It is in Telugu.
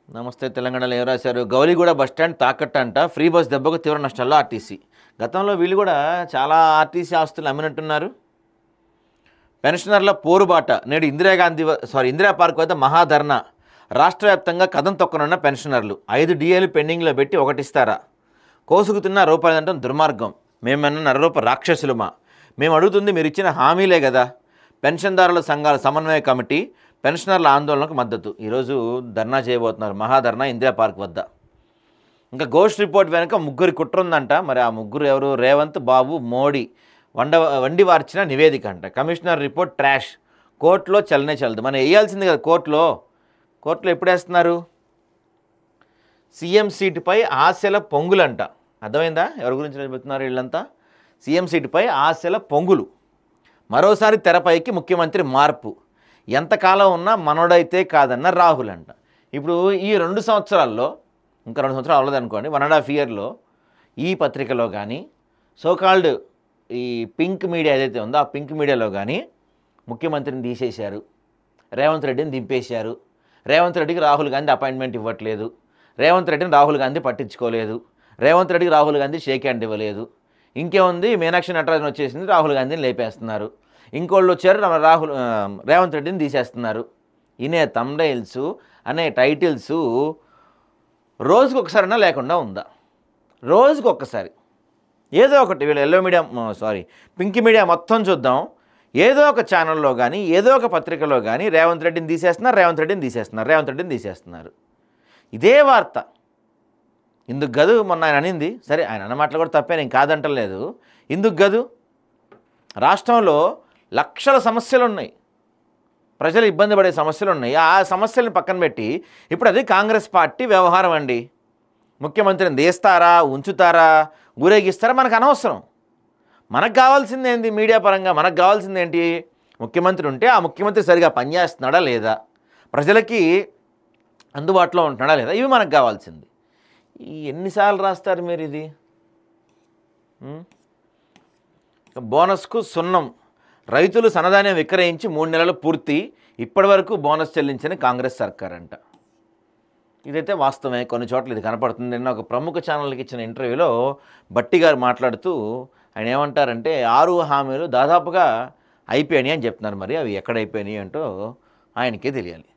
నమస్తే తెలంగాణలో ఏం రాశారు? గౌలిగూడ బస్టాండ్ తాకట్టంట, ఫ్రీ బస్ దెబ్బకు తీవ్ర నష్టాల్లో ఆర్టీసీ. గతంలో వీళ్ళు కూడా చాలా ఆర్టీసీ ఆస్తులు అమ్మినట్టున్నారు. పెన్షనర్ల పోరుబాట నేడు ఇందిరా పార్క్ వద్ద మహాధర్నా. రాష్ట్ర వ్యాప్తంగా కథం తొక్కనున్న పెన్షనర్లు 5 డిఏలు పెండింగ్లో పెట్టి ఒకటిస్తారా? కోసుకుతున్న రూపాయలంటే దుర్మార్గం. మేమన్నా నరరూప రాక్షసులమా? మేము అడుగుతుంది మీరు ఇచ్చిన హామీలే కదా. పెన్షన్దారుల సంఘాల సమన్వయ కమిటీ పెన్షనర్ల ఆందోళనకు మద్దతు. ఈరోజు ధర్నా చేయబోతున్నారు, మహాధర్నా ఇందిరా పార్క్ వద్ద. ఇంకా గోస్ట్ రిపోర్ట్ వెనుక ముగ్గురి కుట్ర ఉందంట. మరి ఆ ముగ్గురు ఎవరు? రేవంత్, బాబు, మోడీ వండి వార్చిన నివేదిక అంట. Commissioner report trash. కోర్టులో చల్లనే చల్లదు. మనం వేయాల్సింది కదా కోర్టులో ఎప్పుడు వేస్తున్నారు? సీఎం సీటుపై ఆశల పొంగులంట. అర్థమైందా ఎవరి గురించి చెబుతున్నారు వీళ్ళంతా? సీఎం సీటుపై ఆశల పొంగులు. మరోసారి తెరపైకి ముఖ్యమంత్రి మార్పు. ఎంతకాలం ఉన్నా మనోడైతే కాదన్న రాహుల్ అంట. ఇప్పుడు ఈ 2 సంవత్సరాల్లో, ఇంకా 2 సంవత్సరాలు అవ్వలేదనుకోండి, 1.5 ఇయర్లో ఈ పత్రికలో కానీ, సోకాల్డ్ ఈ పింక్ మీడియా ఏదైతే ఉందో ఆ పింక్ మీడియాలో కానీ ముఖ్యమంత్రిని తీసేశారు, రేవంత్ రెడ్డిని దింపేశారు, రేవంత్ రెడ్డికి రాహుల్ గాంధీ అపాయింట్మెంట్ ఇవ్వట్లేదు, రేవంత్ రెడ్డిని రాహుల్ గాంధీ పట్టించుకోలేదు, రేవంత్ రెడ్డికి రాహుల్ గాంధీ షేక్ హ్యాండ్ ఇవ్వలేదు. ఇంకేముంది, మీనాక్షి నటరాజన్ వచ్చేసింది, రాహుల్ గాంధీని లేపేస్తున్నారు. ఇంకోళ్ళు వచ్చారు, రేవంత్ రెడ్డిని తీసేస్తున్నారు. ఇనే థంబ్నెయిల్స్ అనే టైటిల్స్ రోజుకు ఒకసారైనా లేకుండా ఉందా? రోజుకు ఒక్కసారి ఏదో ఒకటి వీళ్ళు పింక్ మీడియా మొత్తం చూద్దాం. ఏదో ఒక ఛానల్లో కానీ, ఏదో ఒక పత్రికలో కానీ రేవంత్ రెడ్డిని తీసేస్తున్నారు. ఇదే వార్త. ఇందుకు గదు మొన్న ఆయన అనింది. సరే, ఆయన అన్న మాటలు కూడా తప్పే, నేను కాదంటలేదు. ఇందుకు గదు రాష్ట్రంలో లక్షల సమస్యలు ఉన్నాయి, ప్రజలు ఇబ్బంది పడే సమస్యలు ఉన్నాయి. ఆ సమస్యలను పక్కన పెట్టి ఇప్పుడు అది కాంగ్రెస్ పార్టీ వ్యవహారం అండి. ముఖ్యమంత్రిని తీస్తారా, ఉంచుతారా, ఊరేగిస్తారా మనకు అనవసరం. మనకు కావాల్సింది ఏంటి? మీడియా పరంగా మనకు కావాల్సింది ఏంటి? ముఖ్యమంత్రి ఉంటే ఆ ముఖ్యమంత్రి సరిగా పనిచేస్తున్నాడా లేదా, ప్రజలకి అందుబాటులో ఉంటున్నాడా లేదా, ఇవి మనకు కావాల్సింది. ఎన్నిసార్లు రాస్తారు మీరు ఇది? బోనస్కు సున్నం. రైతులు సన్నధాన్యం విక్రయించి 3 నెలలు పూర్తి, ఇప్పటి వరకు బోనస్ చెల్లించని కాంగ్రెస్ సర్కార్ అంట. ఇదైతే వాస్తవమే, కొన్ని చోట్ల ఇది కనపడుతుంది. నిన్న ఒక ప్రముఖ ఛానల్కి ఇచ్చిన ఇంటర్వ్యూలో భట్టి గారు మాట్లాడుతూ ఆయన ఏమంటారంటే 6 హామీలు దాదాపుగా అయిపోయినాయి అని చెప్తున్నారు. మరి అవి ఎక్కడ అయిపోయినాయి అంటూ ఆయనకే తెలియాలి.